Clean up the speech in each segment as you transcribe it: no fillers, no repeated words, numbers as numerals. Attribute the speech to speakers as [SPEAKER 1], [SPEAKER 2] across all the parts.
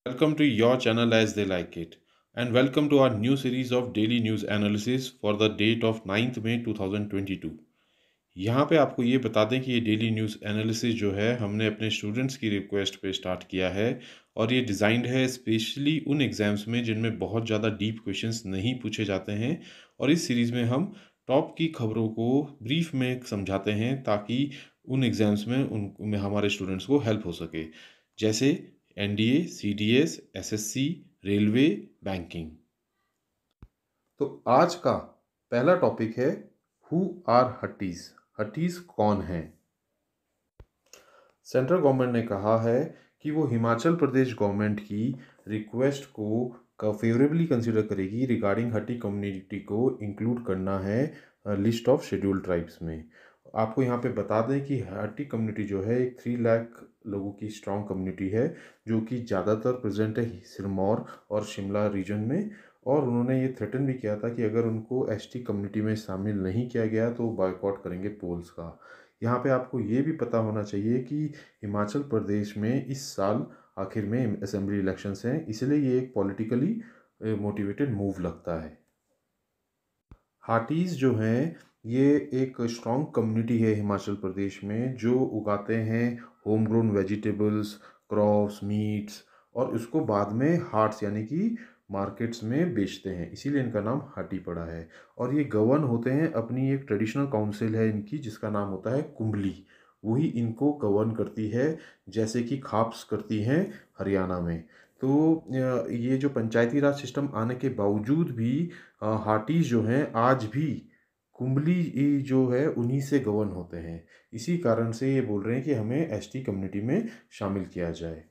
[SPEAKER 1] Welcome to your channel as they like it, and welcome to our new series of daily news analysis for the date of 9th May 2022। यहाँ पे आपको ये बता दें कि ये डेली न्यूज़ एनालिसिस जो है हमने अपने स्टूडेंट्स की रिक्वेस्ट पे स्टार्ट किया है और ये डिज़ाइंड है स्पेशली उन एग्ज़ाम्स में जिनमें बहुत ज़्यादा डीप क्वेश्चंस नहीं पूछे जाते हैं। और इस सीरीज़ में हम टॉप की खबरों को ब्रीफ में समझाते हैं ताकि उन एग्ज़ाम्स में उनमें हमारे स्टूडेंट्स को हेल्प हो सके, जैसे NDA, CDS, SSC, railway, banking. तो आज का पहला टॉपिक है हु आर हट्टीज। हट्टीज कौन है? सेंट्रल गवर्नमेंट ने कहा है कि वो हिमाचल प्रदेश गवर्नमेंट की रिक्वेस्ट को फेवरेबली कंसिडर करेगी रिगार्डिंग हट्टी कम्युनिटी को इंक्लूड करना है लिस्ट ऑफ शेड्यूल्ड ट्राइब्स में। आपको यहाँ पे बता दें कि हट्टी कम्युनिटी जो है एक 3 लाख लोगों की स्ट्रॉन्ग कम्युनिटी है, जो कि ज़्यादातर प्रेजेंट है सिरमौर और शिमला रीजन में। और उन्होंने ये थ्रेटन भी किया था कि अगर उनको एसटी कम्युनिटी में शामिल नहीं किया गया तो बॉयकॉट करेंगे पोल्स का। यहाँ पे आपको ये भी पता होना चाहिए कि हिमाचल प्रदेश में इस साल आखिर में असेंबली इलेक्शंस हैं, इसलिए ये एक पॉलिटिकली मोटिवेटेड मूव लगता है। हाटीज़ जो हैं ये एक स्ट्रॉन्ग कम्युनिटी है हिमाचल प्रदेश में, जो उगाते हैं home grown vegetables, crops, meets, और उसको बाद में हाट्स यानी कि मार्केट्स में बेचते हैं, इसीलिए इनका नाम हाटी पड़ा है। और ये गवर्न होते हैं, अपनी एक ट्रेडिशनल काउंसिल है इनकी जिसका नाम होता है कुंबली, वही इनको गवर्न करती है, जैसे कि खाप्स करती हैं हरियाणा में। तो ये जो पंचायती राज सिस्टम आने के बावजूद भी हाटीज जो हैं आज भी कुंबली जो है उन्हीं से गवर्न होते हैं। इसी कारण से ये बोल रहे हैं कि हमें एसटी कम्युनिटी में शामिल किया जाए।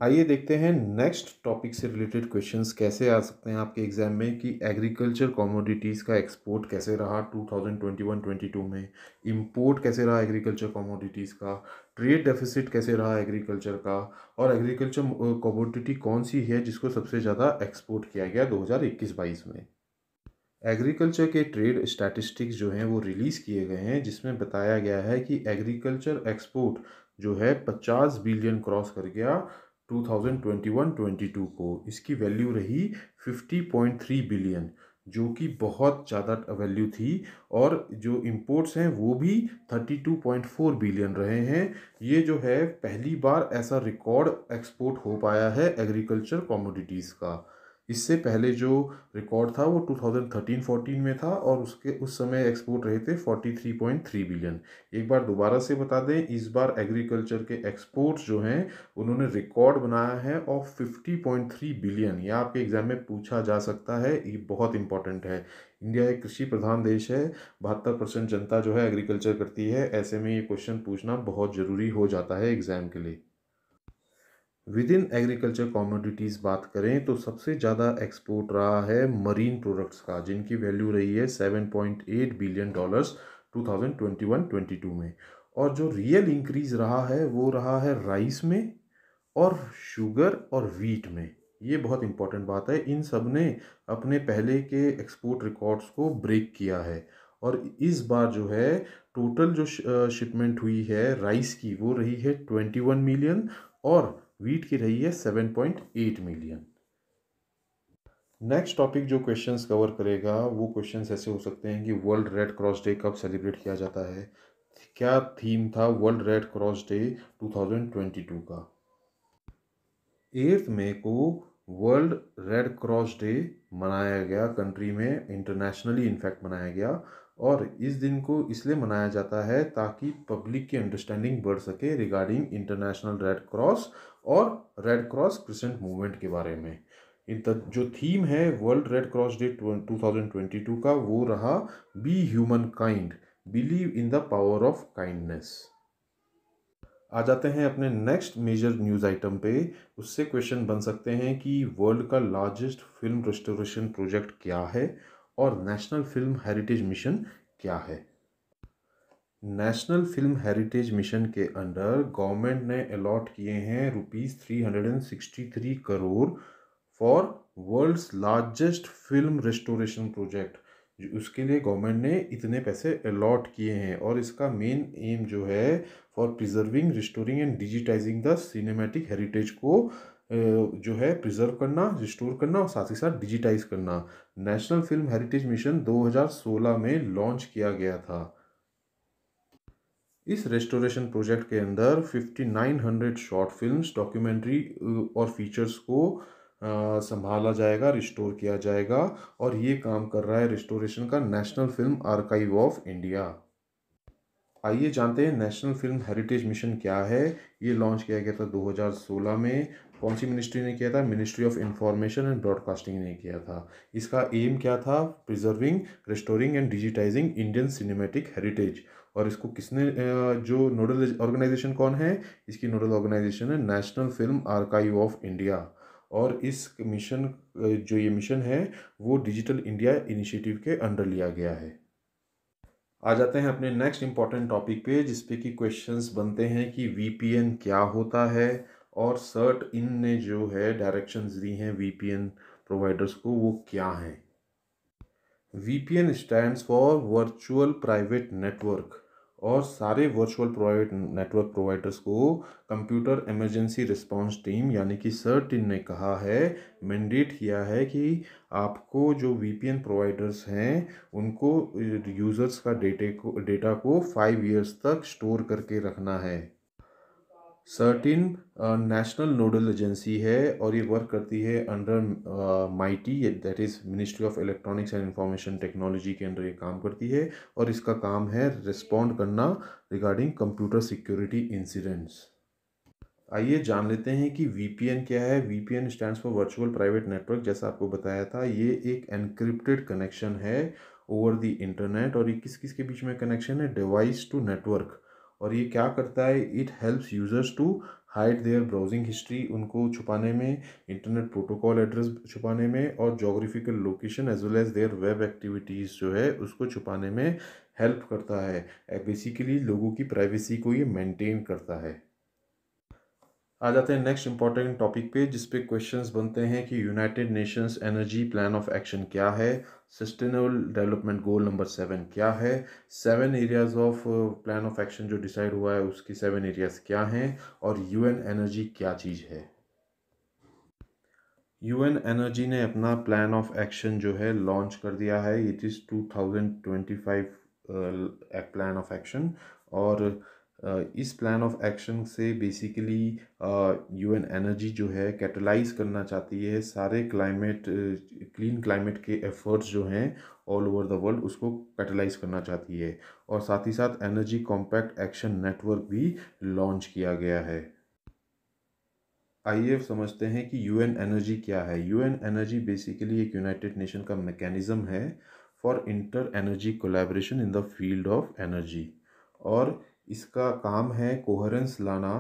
[SPEAKER 1] आइए देखते हैं नेक्स्ट टॉपिक से रिलेटेड क्वेश्चंस कैसे आ सकते हैं आपके एग्जाम में, कि एग्रीकल्चर कमोडिटीज़ का एक्सपोर्ट कैसे रहा 2021-22 में, इंपोर्ट कैसे रहा एग्रीकल्चर कमोडिटीज़ का, ट्रेड डेफिसिट कैसे रहा एग्रीकल्चर का, और एग्रीकल्चर कमोडिटी कौन सी है जिसको सबसे ज़्यादा एक्सपोर्ट किया गया 2021-22 में। एग्रीकल्चर के ट्रेड स्टैटिस्टिक्स जो हैं वो रिलीज़ किए गए हैं, जिसमें बताया गया है कि एग्रीकल्चर एक्सपोर्ट जो है 50 बिलियन क्रॉस कर गया 2021-22 को। इसकी वैल्यू रही 50.3 बिलियन, जो कि बहुत ज़्यादा वैल्यू थी। और जो इंपोर्ट्स हैं वो भी 32.4 बिलियन रहे हैं। ये जो है पहली बार ऐसा रिकॉर्ड एक्सपोर्ट हो पाया है एग्रीकल्चर कमोडिटीज़ का। इससे पहले जो रिकॉर्ड था वो 2013-14 में था और उसके उस समय एक्सपोर्ट रहे थे 43.3 बिलियन। एक बार दोबारा से बता दें, इस बार एग्रीकल्चर के एक्सपोर्ट्स जो हैं उन्होंने रिकॉर्ड बनाया है ऑफ 50.3 बिलियन। यह आपके एग्जाम में पूछा जा सकता है, ये बहुत इंपॉर्टेंट है। इंडिया एक कृषि प्रधान देश है, 72% जनता जो है एग्रीकल्चर करती है, ऐसे में ये क्वेश्चन पूछना बहुत ज़रूरी हो जाता है एग्जाम के लिए। विद इन एग्रीकल्चर कमोडिटीज़ बात करें तो सबसे ज़्यादा एक्सपोर्ट रहा है मरीन प्रोडक्ट्स का, जिनकी वैल्यू रही है 7.8 बिलियन डॉलर्स 2021-22 में। और जो रियल इंक्रीज रहा है वो रहा है राइस में और शुगर और वीट में। ये बहुत इंपॉर्टेंट बात है, इन सब ने अपने पहले के एक्सपोर्ट रिकॉर्ड्स को ब्रेक किया है। और इस बार जो है टोटल जो शिपमेंट हुई है राइस की वो रही है 21 मिलियन और वीट की रही है 7.8 मिलियन। नेक्स्ट टॉपिक जो क्वेश्चंस कवर करेगा वो क्वेश्चंस ऐसे हो सकते हैं कि वर्ल्ड रेड क्रॉस डे कब सेलिब्रेट किया जाता है, क्या थीम था वर्ल्ड रेड क्रॉस डे 2022 का। 8 मई को वर्ल्ड रेड क्रॉस डे मनाया गया कंट्री में, इंटरनेशनली इनफैक्ट मनाया गया। और इस दिन को इसलिए मनाया जाता है ताकि पब्लिक की अंडरस्टैंडिंग बढ़ सके रिगार्डिंग इंटरनेशनल रेड क्रॉस और रेड क्रॉस क्रिसेंट मूवमेंट के बारे में। जो थीम है वर्ल्ड रेड क्रॉस डे 2022 का वो रहा be humankind, believe in the power of kindness. आ जाते हैं अपने नेक्स्ट मेजर न्यूज़ आइटम पे। उससे क्वेश्चन बन सकते हैं कि वर्ल्ड का लार्जेस्ट फिल्म रेस्टोरेशन प्रोजेक्ट क्या है और नेशनल फिल्म हेरिटेज मिशन क्या है। नेशनल फिल्म हेरिटेज मिशन के अंडर गवर्नमेंट ने अलॉट किए हैं ₹363 crore for world's largest film restoration project, उसके लिए गवर्नमेंट ने इतने पैसे अलॉट किए हैं और इसका मेन एम जो है for preserving, restoring and digitising the cinematic heritage को जो है प्रिजर्व करना, रिस्टोर करना और साथ ही साथ डिजिटाइज करना। नेशनल फिल्म हेरिटेज मिशन 2016 में लॉन्च किया गया था। इस रेस्टोरेशन प्रोजेक्ट के अंदर 5900 शॉर्ट फिल्म्स, डॉक्यूमेंट्री और फीचर्स को संभाला जाएगा, रिस्टोर किया जाएगा और ये काम कर रहा है रिस्टोरेशन का national film archive of India. आइए जानते हैं नेशनल फिल्म हेरिटेज मिशन क्या है। ये लॉन्च किया गया था 2016 में। कौन सी मिनिस्ट्री ने किया था? Ministry of information and broadcasting ने किया था। इसका एम क्या था? Preserving, restoring and digitising Indian cinematic heritage. और इसको किसने जो नोडल ऑर्गेनाइजेशन कौन है? इसकी नोडल ऑर्गेनाइजेशन है national film archive of India. और इस मिशन जो ये मिशन है वो डिजिटल इंडिया इनिशिएटिव के अंडर लिया गया है। आ जाते हैं अपने नेक्स्ट इंपॉर्टेंट टॉपिक पे, जिसपे कि क्वेश्चंस बनते हैं कि वीपीएन क्या होता है और सर्ट इन ने जो है डायरेक्शंस दी हैं वीपीएन प्रोवाइडर्स को, वो क्या हैं। VPN stands for virtual private network और सारे वर्चुअल प्राइवेट नेटवर्क प्रोवाइडर्स को कंप्यूटर इमरजेंसी रिस्पांस टीम यानी कि सर्ट इन ने कहा है, मैंडेट किया है कि आपको जो वीपीएन प्रोवाइडर्स हैं उनको यूज़र्स का डेटा को 5 इयर्स तक स्टोर करके रखना है। सर्टिन नेशनल नोडल एजेंसी है और ये वर्क करती है under mighty, that is ministry of electronics and information technology के अंडर ये काम करती है और इसका काम है रिस्पॉन्ड करना रिगार्डिंग कंप्यूटर सिक्योरिटी इंसिडेंट्स। आइए जान लेते हैं कि वीपीएन क्या है। VPN stands for virtual private network. जैसा आपको बताया था, ये एक एनक्रिप्टेड कनेक्शन है ओवर द इंटरनेट और ये किस किस के बीच में कनेक्शन है? Device to network. और ये क्या करता है? It helps users to hide their browsing history, उनको छुपाने में, इंटरनेट प्रोटोकॉल एड्रेस छुपाने में और geographical location as well as their web activities जो है उसको छुपाने में हेल्प करता है। बेसिकली लोगों की प्राइवेसी को ये मेंटेन करता है। आ जाते हैं नेक्स्ट इंपॉर्टेंट टॉपिक पे, जिस पे क्वेश्चंस बनते हैं कि United Nations energy plan of action क्या है, सस्टेनेबल डेवलपमेंट गोल नंबर 7 क्या है, 7 areas of plan of action जो डिसाइड हुआ है उसकी 7 एरियाज क्या हैं और यूएन एनर्जी क्या चीज़ है। यूएन एनर्जी ने अपना प्लान ऑफ एक्शन जो है लॉन्च कर दिया है। It is 2025 plan of action और इस प्लान ऑफ एक्शन से बेसिकली यूएन एनर्जी जो है कैटलाइज करना चाहती है सारे क्लाइमेट क्लीन क्लाइमेट के एफर्ट्स जो हैं ऑल ओवर द वर्ल्ड, उसको कैटलाइज करना चाहती है। और साथ ही साथ एनर्जी कॉम्पैक्ट एक्शन नेटवर्क भी लॉन्च किया गया है। आइए समझते हैं कि यूएन एनर्जी क्या है। यूएन एनर्जी बेसिकली एक यूनाइटेड नेशन का मैकेनिज्म है for inter energy collaboration in the field of energy और इसका काम है कोहेरेंस लाना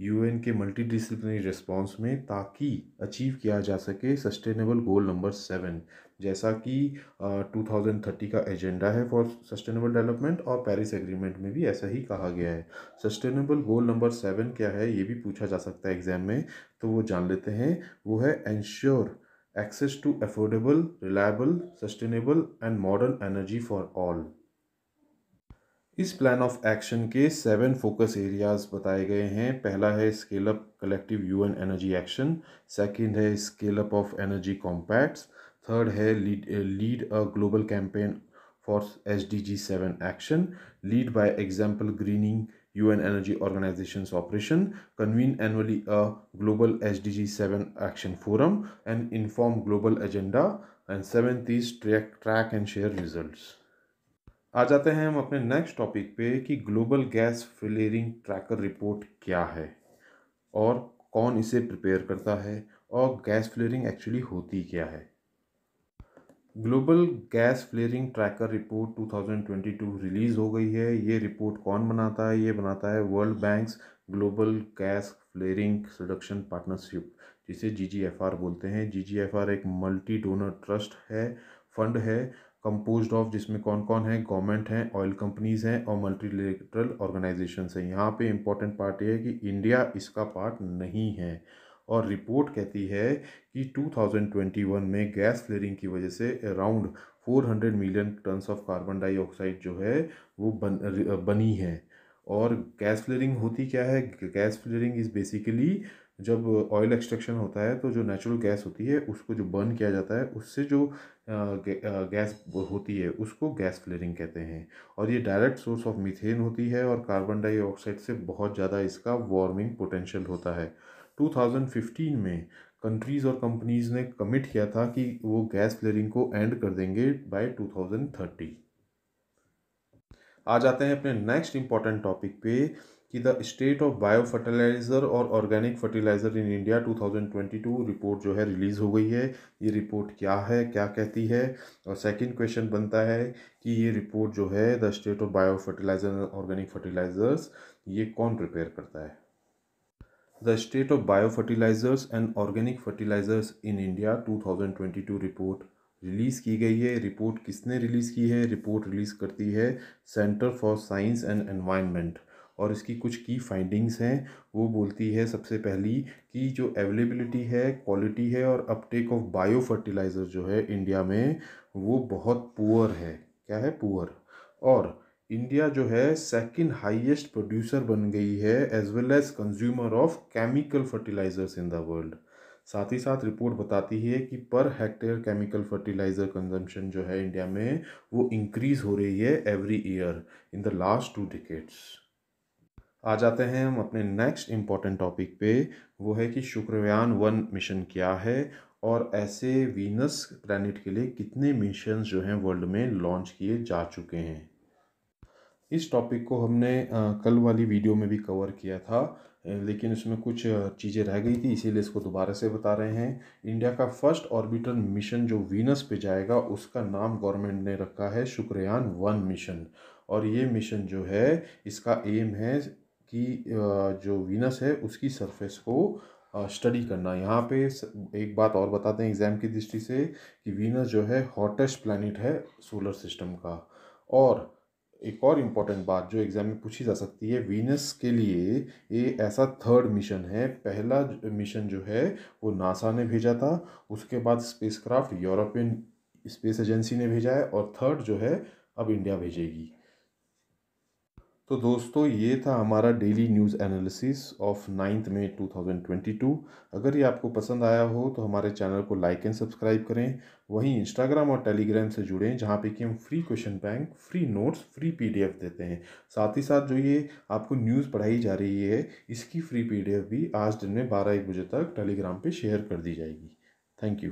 [SPEAKER 1] यूएन के मल्टीडिसिप्लिनरी रिस्पांस में, ताकि अचीव किया जा सके सस्टेनेबल गोल नंबर 7, जैसा कि 2030 का एजेंडा है फॉर सस्टेनेबल डेवलपमेंट और पेरिस एग्रीमेंट में भी ऐसा ही कहा गया है। सस्टेनेबल गोल नंबर 7 क्या है ये भी पूछा जा सकता है एग्जाम में, तो वो जान लेते हैं। वो है ensure access to affordable, reliable, sustainable and modern energy for all. इस प्लान ऑफ एक्शन के 7 फोकस एरियाज बताए गए हैं। पहला है scale up collective UN energy action, second है scale up of energy compacts, third है lead a global campaign for SDG 7 action, lead by example greening UN Energy Organization's operation, convene annually a global SDG 7 action forum and inform global agenda, and seventh is track and share results। आ जाते हैं हम अपने next topic पे कि global gas flaring tracker report क्या है और कौन इसे प्रिपेयर करता है और गैस फ्लेयरिंग एक्चुअली होती क्या है। Global gas flaring tracker report 2022 release हो गई है। ये रिपोर्ट कौन बनाता है? ये बनाता है world banks global gas flaring reduction partnership, जिसे GGFR बोलते हैं। GGFR एक मल्टी डोनर ट्रस्ट है, फंड है, कंपोज्ड ऑफ जिसमें कौन कौन है? गवर्नमेंट हैं, ऑयल कंपनीज़ हैं और मल्टीलेटरल ऑर्गेनाइजेशंस हैं। यहाँ पे इम्पोर्टेंट पार्ट ये है कि इंडिया इसका पार्ट नहीं है और रिपोर्ट कहती है कि 2021 में गैस फ्लेयरिंग की वजह से around 400 million tons of carbon dioxide जो है वो बनी है। और गैस फ्लेयरिंग होती क्या है? गैस फ्लेयरिंग इज़ बेसिकली जब ऑयल एक्सट्रैक्शन होता है तो जो नेचुरल गैस होती है उसको जो बर्न किया जाता है उससे जो गैस होती है उसको गैस फ्लेयरिंग कहते हैं। और ये डायरेक्ट सोर्स ऑफ मीथेन होती है और कार्बन डाइऑक्साइड से बहुत ज़्यादा इसका वार्मिंग पोटेंशियल होता है। 2015 में कंट्रीज़ और कंपनीज़ ने कमिट किया था कि वो गैस फ्लेयरिंग को एंड कर देंगे बाय 2030। आ जाते हैं अपने नेक्स्ट इंपॉर्टेंट टॉपिक पे कि the state of bio fertilizer और organic fertilizer in India 2022 report जो है रिलीज़ हो गई है। ये रिपोर्ट क्या है, क्या कहती है? और सेकंड क्वेश्चन बनता है कि ये रिपोर्ट जो है the state of bio fertilizer और ऑर्गेनिक फर्टिलाइज़र्स ये कौन प्रिपेयर करता है? The state of bio fertilizers and organic fertilizers in India 2022 report release की गई है। रिपोर्ट किसने रिलीज़ की है? रिपोर्ट रिलीज़ करती है centre for science and environment. और इसकी कुछ की फाइंडिंग्स हैं। वो बोलती है सबसे पहली कि जो अवेलेबिलिटी है, क्वालिटी है और अपटेक ऑफ बायो फर्टिलाइज़र जो है इंडिया में वो बहुत पुअर है। क्या है? पुअर। और इंडिया जो है सेकंड हाईएस्ट प्रोड्यूसर बन गई है as well as consumer of chemical fertilizers in the world. साथ ही साथ रिपोर्ट बताती है कि per hectare chemical fertiliser consumption जो है इंडिया में वो इंक्रीज हो रही है every year in the last 2 decades. आ जाते हैं हम अपने नेक्स्ट इम्पॉर्टेंट टॉपिक पे। वो है कि शुक्रयान 1 मिशन क्या है और ऐसे वीनस प्लैनेट के लिए कितने मिशन जो हैं वर्ल्ड में लॉन्च किए जा चुके हैं। इस टॉपिक को हमने कल वाली वीडियो में भी कवर किया था, लेकिन उसमें कुछ चीज़ें रह गई थी, इसीलिए इसको दोबारा से बता रहे हैं। इंडिया का फर्स्ट ऑर्बिटर मिशन जो वीनस पे जाएगा उसका नाम गवर्नमेंट ने रखा है शुक्रयान 1 मिशन। और ये मिशन जो है इसका एम है कि जो वीनस है उसकी सरफेस को स्टडी करना। यहाँ पे एक बात और बताते हैं एग्ज़ाम की दृष्टि से कि वीनस जो है हॉटेस्ट प्लैनेट है सोलर सिस्टम का। और एक और इम्पॉर्टेंट बात जो एग्ज़ाम में पूछी जा सकती है, वीनस के लिए ये ऐसा थर्ड मिशन है। पहला मिशन जो है वो नासा ने भेजा था, उसके बाद स्पेसक्राफ्ट यूरोपियन स्पेस एजेंसी ने भेजा है और थर्ड जो है अब इंडिया भेजेगी। तो दोस्तों ये था हमारा डेली न्यूज़ एनालिसिस ऑफ 9 मई 2022। अगर ये आपको पसंद आया हो तो हमारे चैनल को लाइक एंड सब्सक्राइब करें। वहीं इंस्टाग्राम और टेलीग्राम से जुड़ें जहाँ पे कि हम free question bank, free notes, free PDF देते हैं। साथ ही साथ जो ये आपको न्यूज़ पढ़ाई जा रही है इसकी फ्री पीडीएफ भी आज दिन में 12-1 बजे तक टेलीग्राम पर शेयर कर दी जाएगी। Thank you.